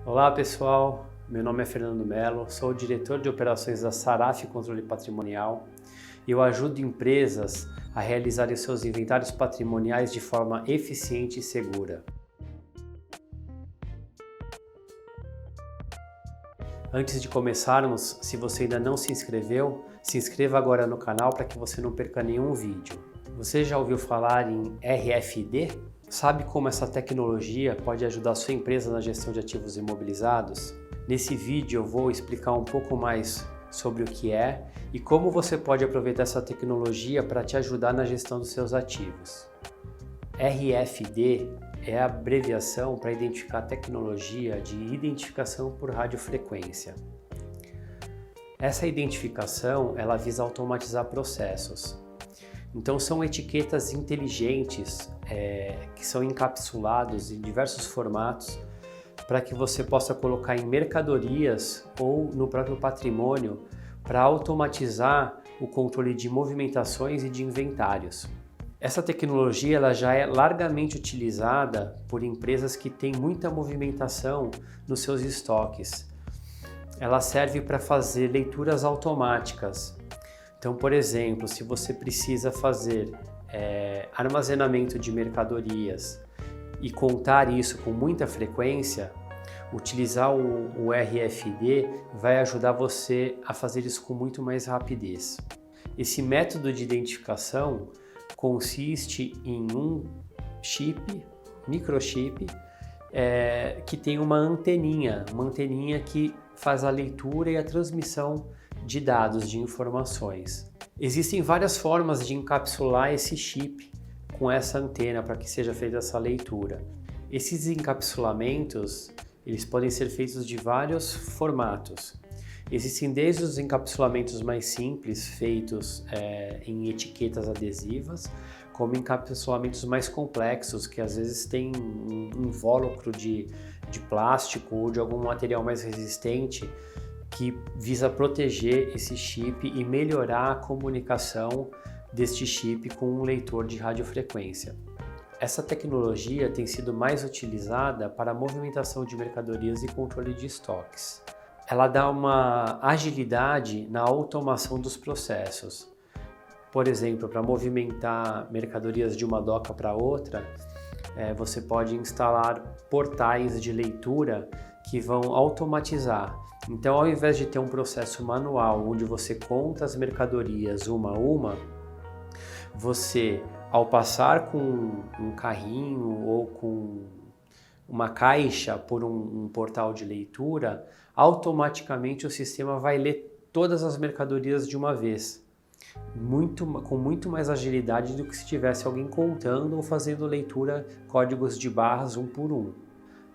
Olá pessoal, meu nome é Fernando Melo, sou o diretor de operações da Saraf Controle Patrimonial e eu ajudo empresas a realizarem seus inventários patrimoniais de forma eficiente e segura. Antes de começarmos, se você ainda não se inscreveu, se inscreva agora no canal para que você não perca nenhum vídeo. Você já ouviu falar em RFD? Sabe como essa tecnologia pode ajudar a sua empresa na gestão de ativos imobilizados? Nesse vídeo eu vou explicar um pouco mais sobre o que é e como você pode aproveitar essa tecnologia para te ajudar na gestão dos seus ativos. RFD é a abreviação para identificar a tecnologia de identificação por radiofrequência. Essa identificação ela visa automatizar processos. Então são etiquetas inteligentes que são encapsulados em diversos formatos para que você possa colocar em mercadorias ou no próprio patrimônio para automatizar o controle de movimentações e de inventários. Essa tecnologia ela já é largamente utilizada por empresas que têm muita movimentação nos seus estoques. Ela serve para fazer leituras automáticas. Então, por exemplo, se você precisa fazer armazenamento de mercadorias e contar isso com muita frequência, utilizar o RFD vai ajudar você a fazer isso com muito mais rapidez. Esse método de identificação consiste em um microchip, que tem uma anteninha que faz a leitura e a transmissão de dados, de informações. Existem várias formas de encapsular esse chip com essa antena para que seja feita essa leitura. Esses encapsulamentos, eles podem ser feitos de vários formatos. Existem desde os encapsulamentos mais simples, feitos em etiquetas adesivas, como encapsulamentos mais complexos, que às vezes têm um invólucro de plástico ou de algum material mais resistente, que visa proteger esse chip e melhorar a comunicação deste chip com um leitor de radiofrequência. Essa tecnologia tem sido mais utilizada para a movimentação de mercadorias e controle de estoques. Ela dá uma agilidade na automação dos processos. Por exemplo, para movimentar mercadorias de uma doca para outra, você pode instalar portais de leitura que vão automatizar. Então, ao invés de ter um processo manual onde você conta as mercadorias uma a uma, você, ao passar com um carrinho ou com uma caixa por um portal de leitura, automaticamente o sistema vai ler todas as mercadorias de uma vez, com muito mais agilidade do que se tivesse alguém contando ou fazendo leitura códigos de barras um por um.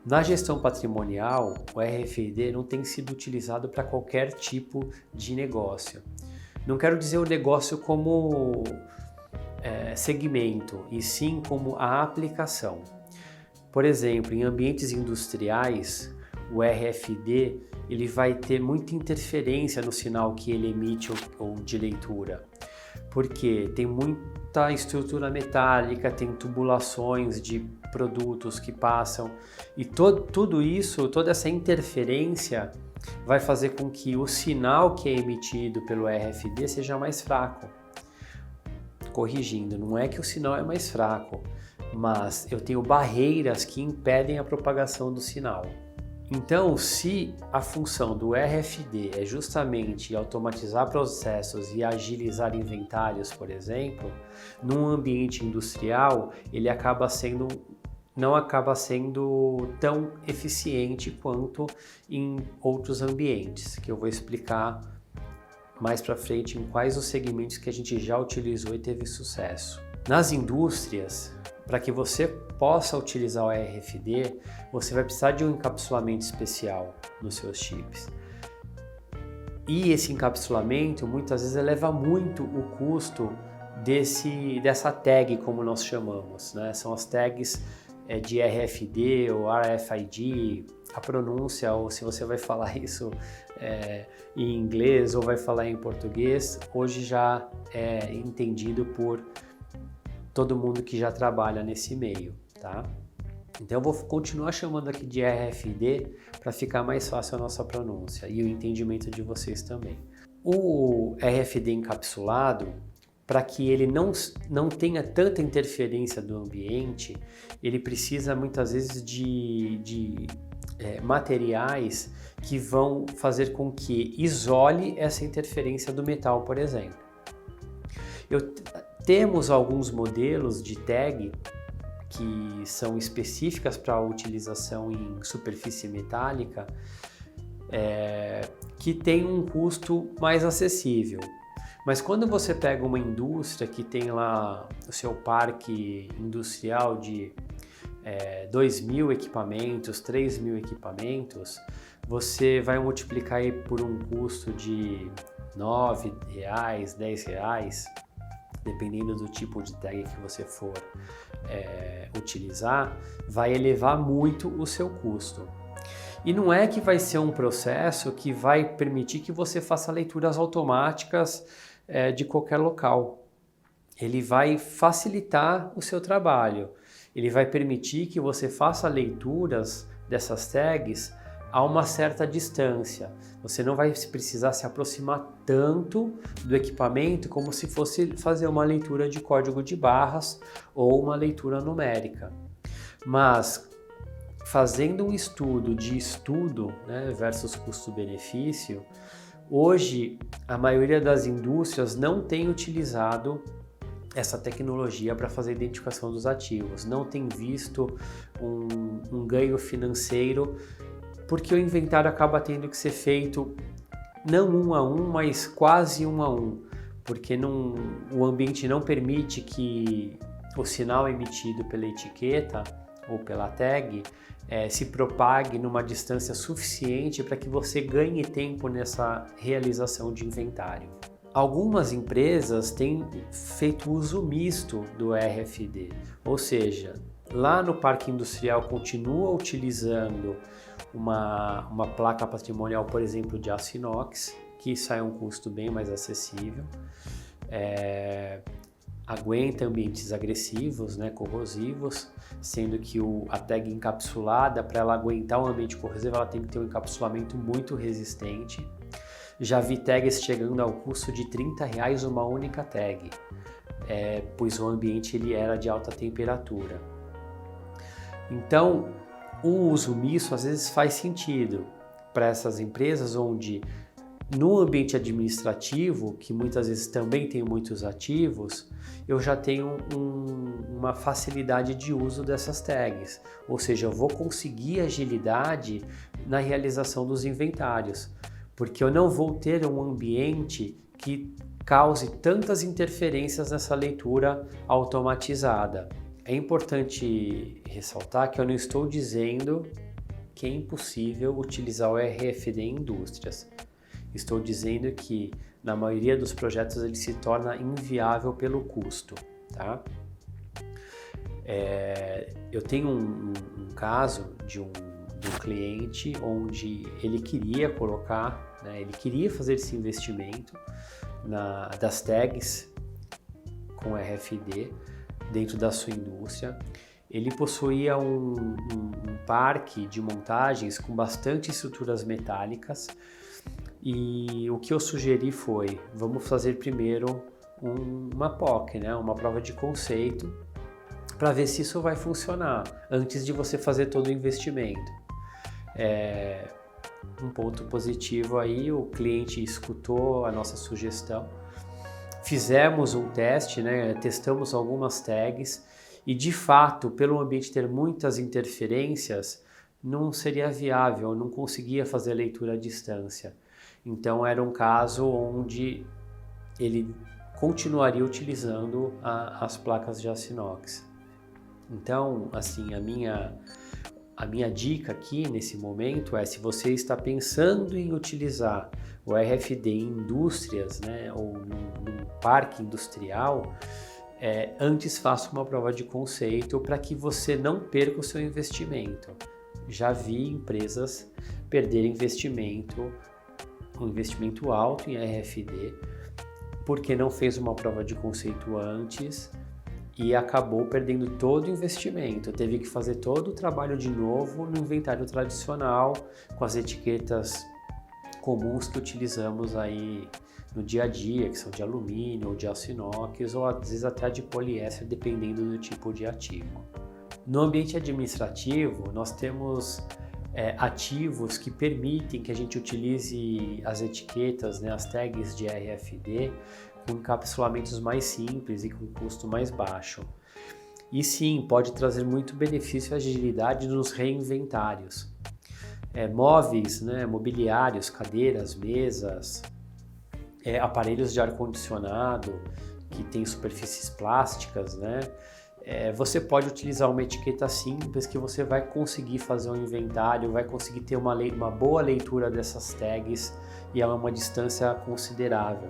Na gestão patrimonial, o RFD não tem sido utilizado para qualquer tipo de negócio. Não quero dizer o negócio como segmento, e sim como a aplicação. Por exemplo, em ambientes industriais, o RFD ele vai ter muita interferência no sinal que ele emite ou de leitura, porque tem muita estrutura metálica, tem tubulações de produtos que passam e tudo isso, toda essa interferência vai fazer com que o sinal que é emitido pelo RFD seja mais fraco. Corrigindo, não é que o sinal é mais fraco, mas eu tenho barreiras que impedem a propagação do sinal. Então, se a função do RFD é justamente automatizar processos e agilizar inventários, por exemplo, num ambiente industrial, ele não acaba sendo tão eficiente quanto em outros ambientes, que eu vou explicar mais para frente em quais os segmentos que a gente já utilizou e teve sucesso. Nas indústrias, para que você possa utilizar o RFD, você vai precisar de um encapsulamento especial nos seus chips. E esse encapsulamento, muitas vezes, eleva muito o custo dessa tag, como nós chamamos, né? São as tags de RFD ou RFID, a pronúncia, ou se você vai falar isso em inglês ou vai falar em português, hoje já é entendido por todo mundo que já trabalha nesse meio, tá? Então eu vou continuar chamando aqui de RFID para ficar mais fácil a nossa pronúncia e o entendimento de vocês também. O RFID encapsulado, para que ele não tenha tanta interferência do ambiente, ele precisa muitas vezes de materiais que vão fazer com que isole essa interferência do metal, por exemplo. Temos alguns modelos de tag que são específicas para a utilização em superfície metálica, que tem um custo mais acessível. Mas quando você pega uma indústria que tem lá o seu parque industrial de 2.000 equipamentos, 3.000 equipamentos, você vai multiplicar aí por um custo de R$ 9, R$ 10, dependendo do tipo de tag que você for utilizar, vai elevar muito o seu custo. E não é que vai ser um processo que vai permitir que você faça leituras automáticas de qualquer local. Ele vai facilitar o seu trabalho. Ele vai permitir que você faça leituras dessas tags a uma certa distância. Você não vai precisar se aproximar tanto do equipamento como se fosse fazer uma leitura de código de barras ou uma leitura numérica. Mas fazendo um estudo de estudo, né, versus custo-benefício, hoje a maioria das indústrias não tem utilizado essa tecnologia para fazer a identificação dos ativos, não tem visto um ganho financeiro, porque o inventário acaba tendo que ser feito não 1 a 1, mas quase 1 a 1, porque o ambiente não permite que o sinal emitido pela etiqueta ou pela tag se propague numa distância suficiente para que você ganhe tempo nessa realização de inventário. Algumas empresas têm feito uso misto do RFID, ou seja, lá no parque industrial continua utilizando uma placa patrimonial, por exemplo, de aço inox, que sai um custo bem mais acessível, aguenta ambientes agressivos, né, corrosivos, sendo que a tag encapsulada, para ela aguentar um ambiente corrosivo, ela tem que ter um encapsulamento muito resistente. Já vi tags chegando ao custo de R$ 30 uma única tag, pois o ambiente ele era de alta temperatura. Então, o uso misto às vezes faz sentido para essas empresas onde no ambiente administrativo, que muitas vezes também tem muitos ativos, eu já tenho uma facilidade de uso dessas tags, ou seja, eu vou conseguir agilidade na realização dos inventários, porque eu não vou ter um ambiente que cause tantas interferências nessa leitura automatizada. É importante ressaltar que eu não estou dizendo que é impossível utilizar o RFID em indústrias. Estou dizendo que na maioria dos projetos ele se torna inviável pelo custo, tá? Eu tenho um caso de um cliente onde ele queria colocar, né, ele queria fazer esse investimento das tags com RFID dentro da sua indústria. Ele possuía um parque de montagens com bastante estruturas metálicas e o que eu sugeri foi, vamos fazer primeiro uma POC, né, uma prova de conceito, para ver se isso vai funcionar antes de você fazer todo o investimento. Um ponto positivo aí, o cliente escutou a nossa sugestão, fizemos um teste, né, testamos algumas tags e de fato, pelo ambiente ter muitas interferências, não seria viável, não conseguia fazer leitura à distância. Então era um caso onde ele continuaria utilizando as placas de aço inox. Então, assim, a minha dica aqui nesse momento é, se você está pensando em utilizar o RFID em indústrias, né, ou num parque industrial, antes faça uma prova de conceito para que você não perca o seu investimento. Já vi empresas perderem um investimento alto em RFID, porque não fez uma prova de conceito antes e acabou perdendo todo o investimento. Teve que fazer todo o trabalho de novo no inventário tradicional, com as etiquetas comuns que utilizamos aí no dia a dia, que são de alumínio ou de aço inox, ou às vezes até de poliéster, dependendo do tipo de ativo. No ambiente administrativo, nós temos ativos que permitem que a gente utilize as etiquetas, né, as tags de RFID, com encapsulamentos mais simples e com custo mais baixo. E sim, pode trazer muito benefício e agilidade nos reinventários. Móveis, né, mobiliários, cadeiras, mesas, aparelhos de ar-condicionado que tem superfícies plásticas, né? Você pode utilizar uma etiqueta simples que você vai conseguir fazer um inventário, vai conseguir ter uma boa leitura dessas tags e a uma distância considerável.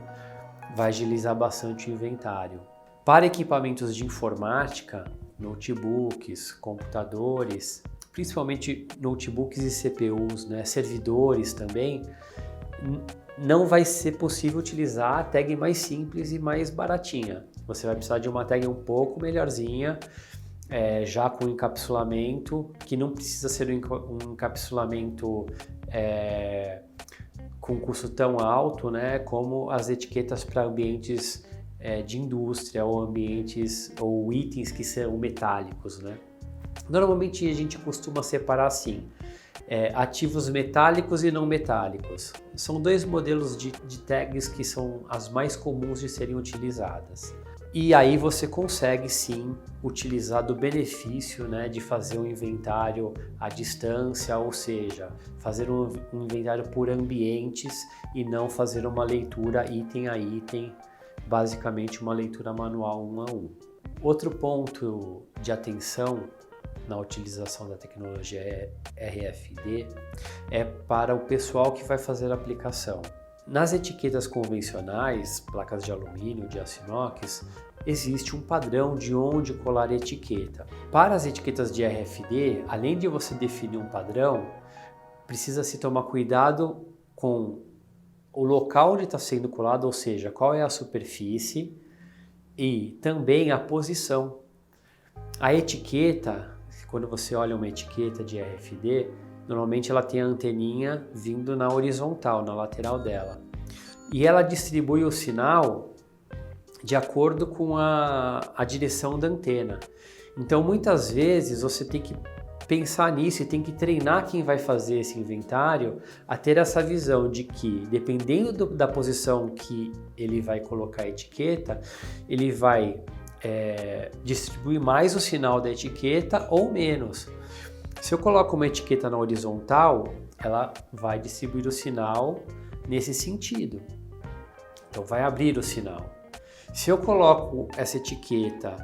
Vai agilizar bastante o inventário. Para equipamentos de informática, notebooks, computadores, principalmente notebooks e CPUs, né, servidores também, não vai ser possível utilizar a tag mais simples e mais baratinha. Você vai precisar de uma tag um pouco melhorzinha, já com encapsulamento, que não precisa ser um encapsulamento com custo tão alto, né, como as etiquetas para ambientes de indústria ou ambientes ou itens que são metálicos, né? Normalmente a gente costuma separar assim, ativos metálicos e não metálicos. São dois modelos de tags que são as mais comuns de serem utilizadas. E aí você consegue sim utilizar do benefício, né, de fazer um inventário à distância, ou seja, fazer um inventário por ambientes e não fazer uma leitura item a item, basicamente uma leitura manual 1 a 1. Outro ponto de atenção na utilização da tecnologia RFID é para o pessoal que vai fazer a aplicação. Nas etiquetas convencionais, placas de alumínio, de aço inox, existe um padrão de onde colar a etiqueta. Para as etiquetas de RFID, além de você definir um padrão, precisa se tomar cuidado com o local onde está sendo colado, ou seja, qual é a superfície e também a posição. A etiqueta, quando você olha uma etiqueta de RFID, normalmente ela tem a anteninha vindo na horizontal, na lateral dela. E ela distribui o sinal de acordo com a direção da antena. Então, muitas vezes, você tem que pensar nisso e tem que treinar quem vai fazer esse inventário a ter essa visão de que, dependendo da posição que ele vai colocar a etiqueta, ele vai distribuir mais o sinal da etiqueta ou menos. Se eu coloco uma etiqueta na horizontal, ela vai distribuir o sinal nesse sentido. Então vai abrir o sinal. Se eu coloco essa etiqueta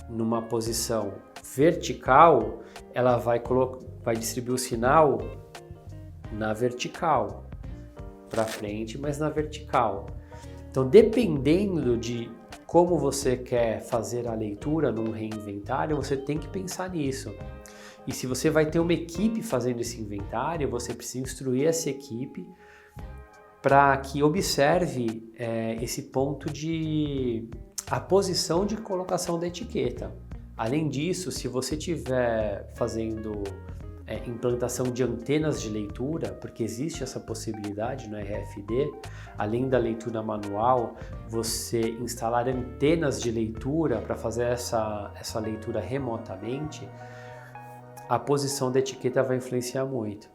numa posição vertical, ela vai distribuir o sinal na vertical, para frente, mas na vertical. Então, dependendo de como você quer fazer a leitura num reinventário, você tem que pensar nisso. E se você vai ter uma equipe fazendo esse inventário, você precisa instruir essa equipe para que observe esse ponto a posição de colocação da etiqueta. Além disso, se você estiver fazendo implantação de antenas de leitura, porque existe essa possibilidade no RFID, além da leitura manual, você instalar antenas de leitura para fazer essa leitura remotamente, a posição da etiqueta vai influenciar muito.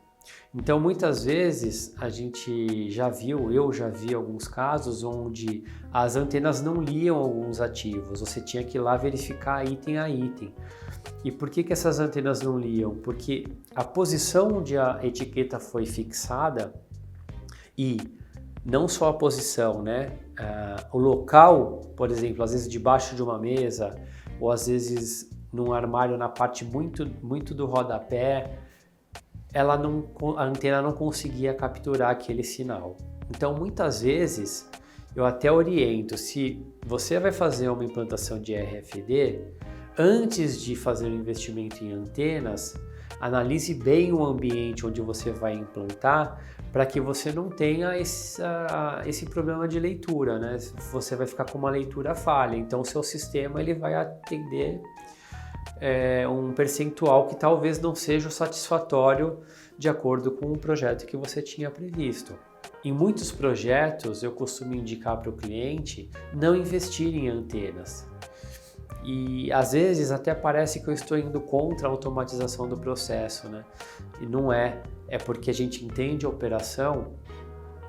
Então, muitas vezes, eu já vi alguns casos onde as antenas não liam alguns ativos, você tinha que ir lá verificar item a item. E por que essas antenas não liam? Porque a posição onde a etiqueta foi fixada, e não só a posição, né? O local, por exemplo, às vezes debaixo de uma mesa, ou às vezes num armário na parte muito do rodapé, a antena não conseguia capturar aquele sinal. Então, muitas vezes, eu até oriento, se você vai fazer uma implantação de RFID, antes de fazer um investimento em antenas, Analise bem o ambiente onde você vai implantar para que você não tenha esse problema de leitura, né? Você vai ficar com uma leitura falha, então o seu sistema ele vai atender um percentual que talvez não seja o satisfatório de acordo com o projeto que você tinha previsto. Em muitos projetos eu costumo indicar para o cliente não investir em antenas. E às vezes até parece que eu estou indo contra a automatização do processo, né? E não é. É porque a gente entende a operação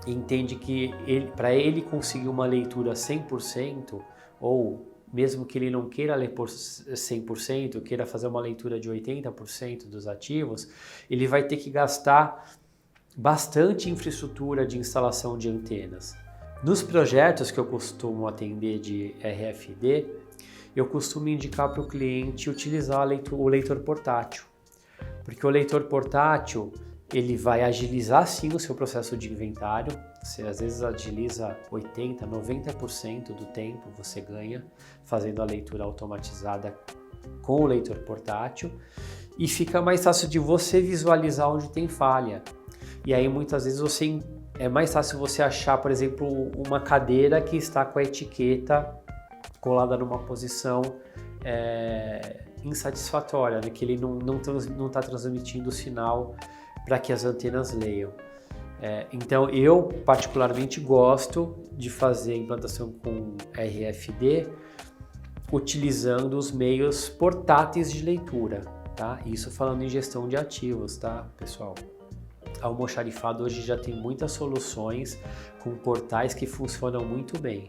e entende que para ele conseguir uma leitura 100%, ou mesmo que ele não queira ler por 100%, queira fazer uma leitura de 80% dos ativos, ele vai ter que gastar bastante infraestrutura de instalação de antenas. Nos projetos que eu costumo atender de RFD, eu costumo indicar para o cliente utilizar o leitor portátil, porque o leitor portátil ele vai agilizar sim o seu processo de inventário. Você às vezes agiliza 80%, 90% do tempo você ganha fazendo a leitura automatizada com o leitor portátil, e fica mais fácil de você visualizar onde tem falha. E aí muitas vezes é mais fácil você achar, por exemplo, uma cadeira que está com a etiqueta colada numa posição insatisfatória, né? Que ele não está transmitindo o sinal para que as antenas leiam. Então eu particularmente gosto de fazer a implantação com RFD utilizando os meios portáteis de leitura, tá? Isso falando em gestão de ativos, tá, pessoal? A almoxarifado hoje já tem muitas soluções com portais que funcionam muito bem.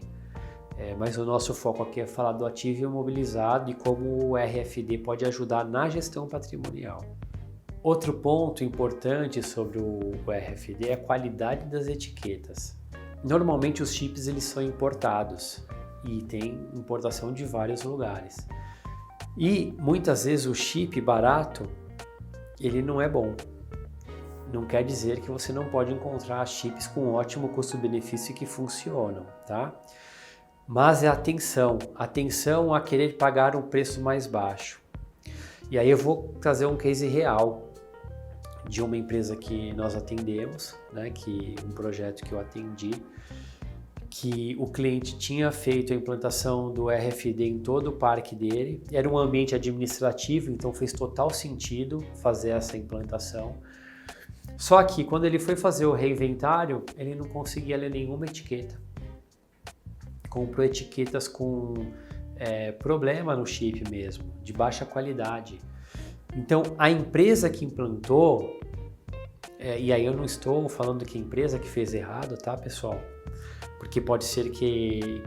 Mas o nosso foco aqui é falar do ativo imobilizado e como o RFD pode ajudar na gestão patrimonial. Outro ponto importante sobre o RFD é a qualidade das etiquetas. Normalmente os chips eles são importados e tem importação de vários lugares. E muitas vezes o chip barato ele não é bom. Não quer dizer que você não pode encontrar chips com ótimo custo-benefício que funcionam, tá? Mas é atenção a querer pagar um preço mais baixo. E aí eu vou trazer um case real de uma empresa que nós atendemos, né, um projeto que eu atendi, que o cliente tinha feito a implantação do RFD em todo o parque dele. Era um ambiente administrativo, então fez total sentido fazer essa implantação. Só que quando ele foi fazer o reinventário, ele não conseguia ler nenhuma etiqueta. Comprou etiquetas com problema no chip mesmo, de baixa qualidade. Então a empresa que implantou, e aí eu não estou falando que a empresa que fez errado, tá, pessoal? Porque pode ser que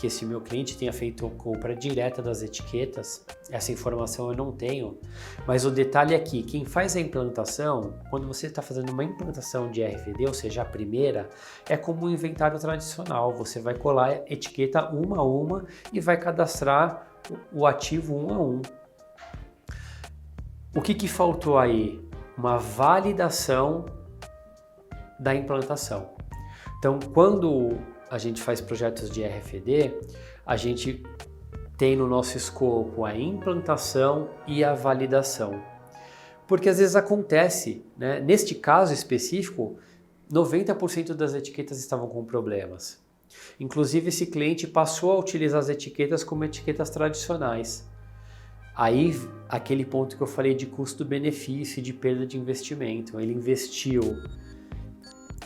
esse meu cliente tenha feito compra direta das etiquetas, essa informação eu não tenho, mas o detalhe é que quem faz a implantação, quando você está fazendo uma implantação de RFD, ou seja, a primeira, é como um inventário tradicional, você vai colar a etiqueta uma a uma e vai cadastrar o ativo um a um. O que faltou aí? Uma validação da implantação. Então, quando a gente faz projetos de RFD, a gente tem no nosso escopo a implantação e a validação. Porque às vezes acontece, né? Neste caso específico, 90% das etiquetas estavam com problemas. Inclusive, esse cliente passou a utilizar as etiquetas como etiquetas tradicionais. Aí, aquele ponto que eu falei de custo-benefício e de perda de investimento. Ele investiu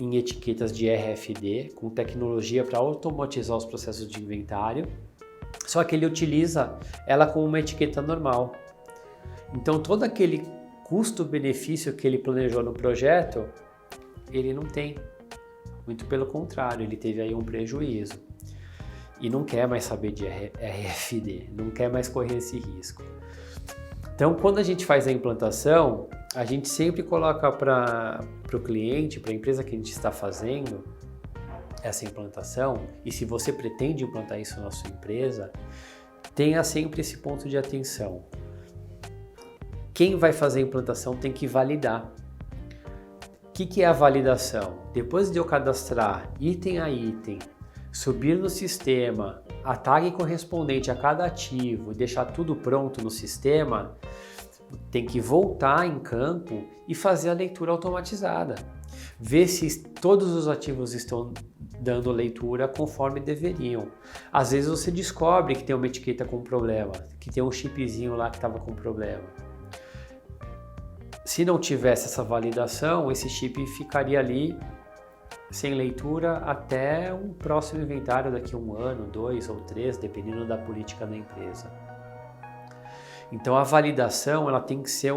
em etiquetas de RFD, com tecnologia para automatizar os processos de inventário, só que ele utiliza ela como uma etiqueta normal. Então todo aquele custo-benefício que ele planejou no projeto, ele não tem. Muito pelo contrário, ele teve aí um prejuízo. E não quer mais saber de RFD, não quer mais correr esse risco. Então quando a gente faz a implantação, a gente sempre coloca para o cliente, para a empresa que a gente está fazendo essa implantação, e se você pretende implantar isso na sua empresa, tenha sempre esse ponto de atenção. Quem vai fazer a implantação tem que validar. O que é a validação? Depois de eu cadastrar item a item, subir no sistema, a tag correspondente a cada ativo, deixar tudo pronto no sistema, tem que voltar em campo e fazer a leitura automatizada. Ver se todos os ativos estão dando leitura conforme deveriam. Às vezes você descobre que tem uma etiqueta com problema, que tem um chipzinho lá que estava com problema. Se não tivesse essa validação, esse chip ficaria ali sem leitura até um próximo inventário daqui a 1 ano, 2 ou 3, dependendo da política da empresa. Então a validação ela tem que ser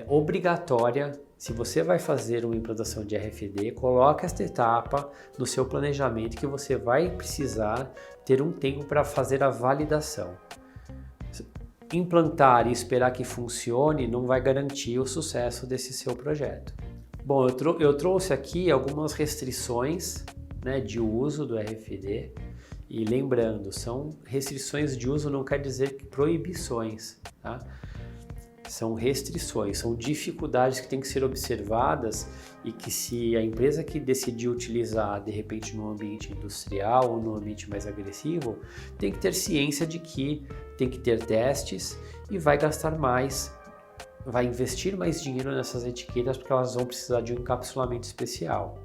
obrigatória. Se você vai fazer uma implantação de RFD, coloque esta etapa no seu planejamento que você vai precisar ter um tempo para fazer a validação. Implantar e esperar que funcione não vai garantir o sucesso desse seu projeto. Bom, eu trouxe aqui algumas restrições, né, de uso do RFD. E lembrando, são restrições de uso, não quer dizer proibições, tá? São restrições, são dificuldades que têm que ser observadas e que se a empresa que decidir utilizar de repente no ambiente industrial ou no ambiente mais agressivo, tem que ter ciência de que tem que ter testes e vai gastar mais, vai investir mais dinheiro nessas etiquetas porque elas vão precisar de um encapsulamento especial.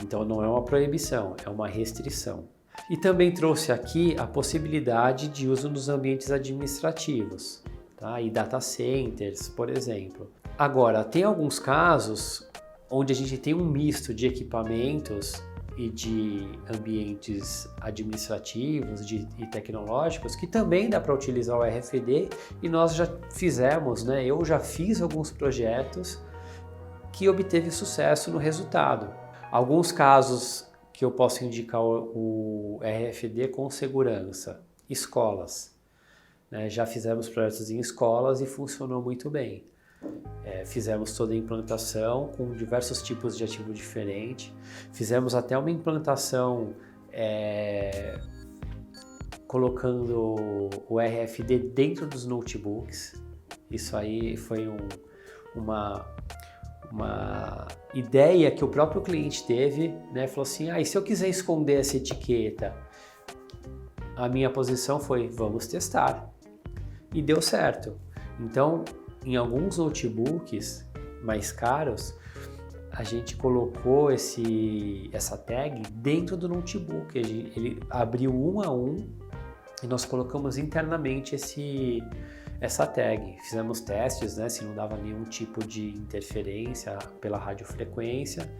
Então não é uma proibição, é uma restrição. E também trouxe aqui a possibilidade de uso nos ambientes administrativos, tá? E data centers, por exemplo. Agora, tem alguns casos onde a gente tem um misto de equipamentos e de ambientes administrativos e tecnológicos que também dá para utilizar o RFD e nós já fizemos, né? Eu já fiz alguns projetos que obteve sucesso no resultado. Alguns casos que eu posso indicar o RFD com segurança, escolas. Né? Já fizemos projetos em escolas e funcionou muito bem. Fizemos toda a implantação com diversos tipos de ativo diferente. Fizemos até uma implantação colocando o RFD dentro dos notebooks. Isso aí foi uma ideia que o próprio cliente teve, né? Falou assim, e se eu quiser esconder essa etiqueta? A minha posição foi, vamos testar. E deu certo. Então, em alguns notebooks mais caros, a gente colocou essa tag dentro do notebook. Ele abriu um a um e nós colocamos internamente essa tag. Fizemos testes, né, se não dava nenhum tipo de interferência pela radiofrequência,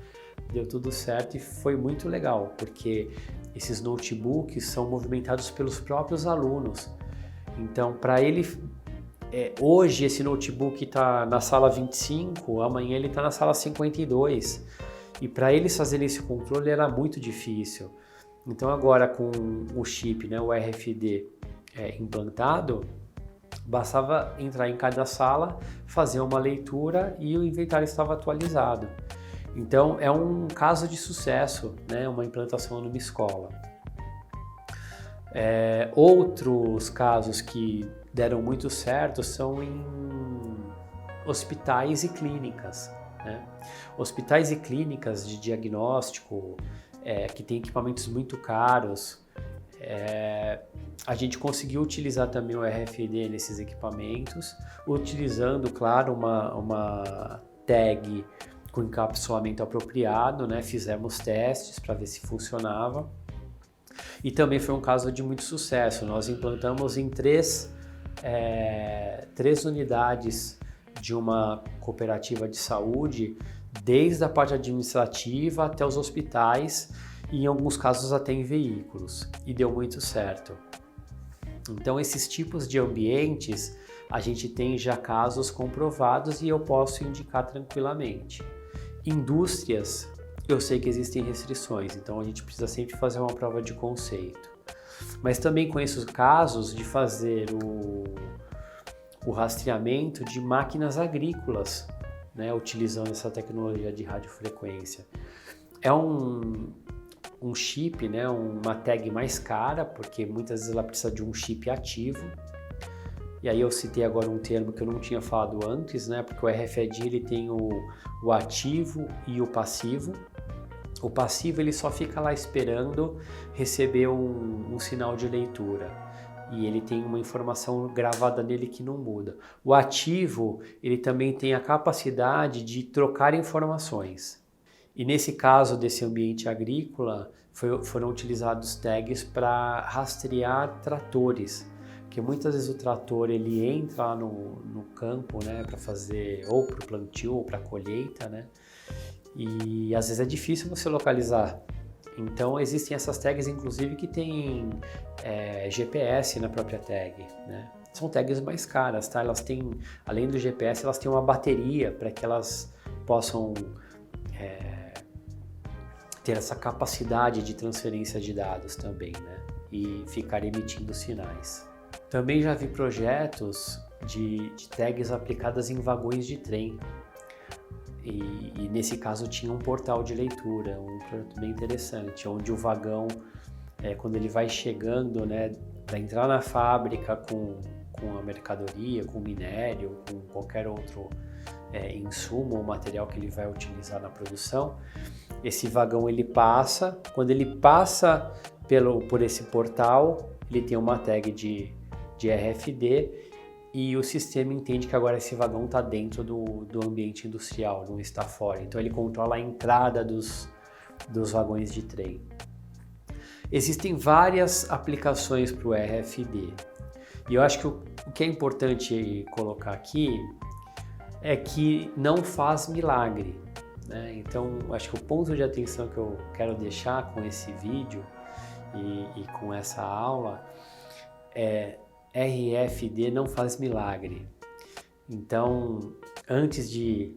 deu tudo certo e foi muito legal, porque esses notebooks são movimentados pelos próprios alunos. Então, para ele, hoje esse notebook está na sala 25, amanhã ele está na sala 52, e para eles fazerem esse controle era muito difícil. Então agora com o chip, né, o RFD implantado, bastava entrar em cada sala, fazer uma leitura e o inventário estava atualizado. Então é um caso de sucesso, né? Uma implantação numa escola. Outros casos que deram muito certo são em hospitais e clínicas, né? Hospitais e clínicas de diagnóstico que tem equipamentos muito caros. A gente conseguiu utilizar também o RFD nesses equipamentos, utilizando, claro, uma tag com encapsulamento apropriado, né? Fizemos testes para ver se funcionava. E também foi um caso de muito sucesso. Nós implantamos em três unidades de uma cooperativa de saúde, desde a parte administrativa até os hospitais, e em alguns casos até em veículos, e deu muito certo. Então esses tipos de ambientes a gente tem já casos comprovados e eu posso indicar tranquilamente. Indústrias, eu sei que existem restrições, então a gente precisa sempre fazer uma prova de conceito. Mas também conheço casos de fazer o rastreamento de máquinas agrícolas, né, utilizando essa tecnologia de radiofrequência. É um chip, né, uma tag mais cara, porque muitas vezes ela precisa de um chip ativo. E aí eu citei agora um termo que eu não tinha falado antes, né, porque o RFID ele tem o ativo e o passivo. O passivo ele só fica lá esperando receber um sinal de leitura. e ele tem uma informação gravada nele que não muda. O ativo, ele também tem a capacidade de trocar informações. E nesse caso desse ambiente agrícola, foram utilizados tags para rastrear tratores, porque muitas vezes o trator ele entra lá no campo, né, para fazer ou para o plantio ou para a colheita, né, e às vezes é difícil você localizar. Então existem essas tags, inclusive, que tem GPS na própria tag, né? São tags mais caras, tá? Elas têm, além do GPS, elas têm uma bateria para que elas possam ter essa capacidade de transferência de dados também, né? E ficar emitindo sinais. Também já vi projetos de tags aplicadas em vagões de trem. E nesse caso tinha um portal de leitura, um projeto bem interessante, onde o vagão, quando ele vai chegando, né, para entrar na fábrica com a mercadoria, com o minério, com qualquer outro insumo ou material que ele vai utilizar na produção, esse vagão ele passa, quando ele passa por esse portal, ele tem uma tag de RFD, e o sistema entende que agora esse vagão está dentro do ambiente industrial, não está fora. Então ele controla a entrada dos vagões de trem. Existem várias aplicações para o RFD. E eu acho que o que é importante colocar aqui é que não faz milagre, né? Então acho que o ponto de atenção que eu quero deixar com esse vídeo e com essa aula é: RFD não faz milagre. Então, antes de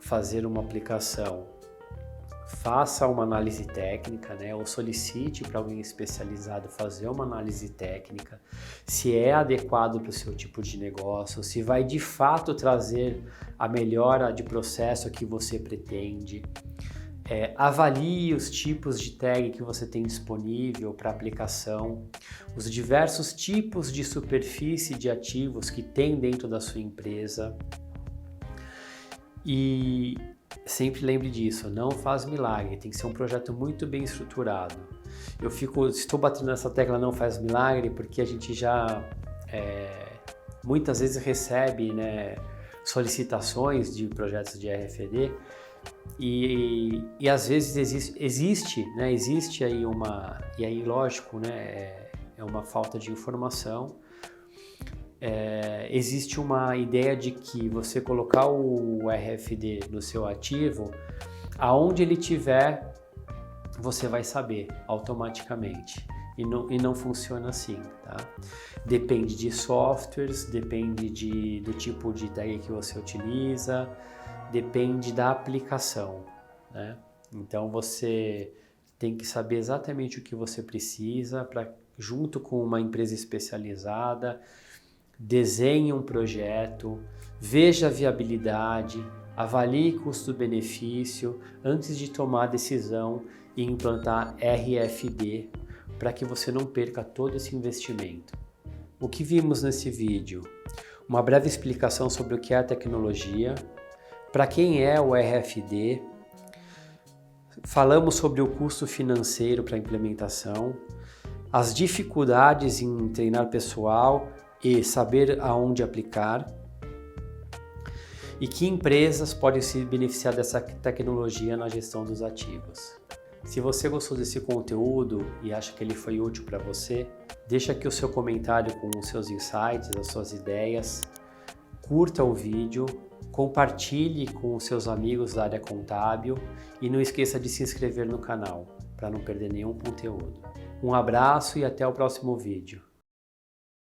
fazer uma aplicação, faça uma análise técnica, né? Ou solicite para alguém especializado fazer uma análise técnica, se é adequado para o seu tipo de negócio, se vai de fato trazer a melhora de processo que você pretende. Avalie os tipos de tag que você tem disponível para aplicação, os diversos tipos de superfície de ativos que tem dentro da sua empresa. E sempre lembre disso, não faz milagre, tem que ser um projeto muito bem estruturado. Estou batendo nessa tecla não faz milagre porque a gente já muitas vezes recebe, né, solicitações de projetos de RFD. E às vezes existe aí e aí lógico, né, é uma falta de informação. Existe uma ideia de que você colocar o RFD no seu ativo, aonde ele tiver, você vai saber automaticamente. E não funciona assim, tá? Depende de softwares, depende do tipo de tag que você utiliza, depende da aplicação, né? Então você tem que saber exatamente o que você precisa para, junto com uma empresa especializada, desenhe um projeto, veja a viabilidade, avalie custo-benefício antes de tomar a decisão e implantar RFD para que você não perca todo esse investimento. O que vimos nesse vídeo? Uma breve explicação sobre o que é a tecnologia, para quem é o RFD, falamos sobre o custo financeiro para a implementação, as dificuldades em treinar pessoal e saber aonde aplicar, e que empresas podem se beneficiar dessa tecnologia na gestão dos ativos. Se você gostou desse conteúdo e acha que ele foi útil para você, deixa aqui o seu comentário com os seus insights, as suas ideias, curta o vídeo, compartilhe com os seus amigos da área contábil e não esqueça de se inscrever no canal para não perder nenhum conteúdo. Um abraço e até o próximo vídeo.